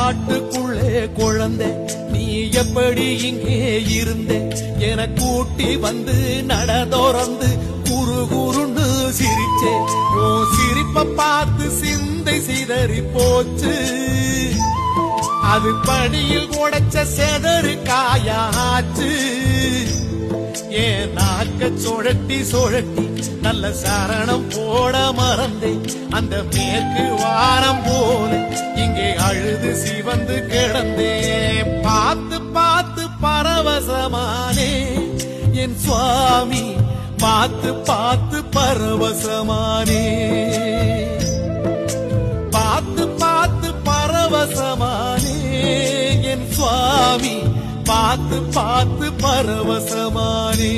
காட்டுக்குள்ளே குழந்தை நீ எப்படி இங்கே இருந்தே என கூட்டி வந்து நடதோறந்து குறு குருண்டு சிரிச்சே ஓ சிரிப்ப பார்த்து சிந்தை சிதறி போச்சு அது படியில் உடைச்ச செதறு காயாச்சு ஏன் நாக்க சுழட்டி சுழட்டி நல்ல சரணம் போட மறந்தேன் அந்த மேற்கு வாரம் போல இங்கே அழுது சிவந்து கிடந்தேன் பார்த்து பார்த்து பரவசமானே என் சுவாமி பார்த்து பார்த்து பரவசமானே பார்த்து பார்த்து பரவசமானே என் சுவாமி பார்த்து பார்த்து பரவசமானே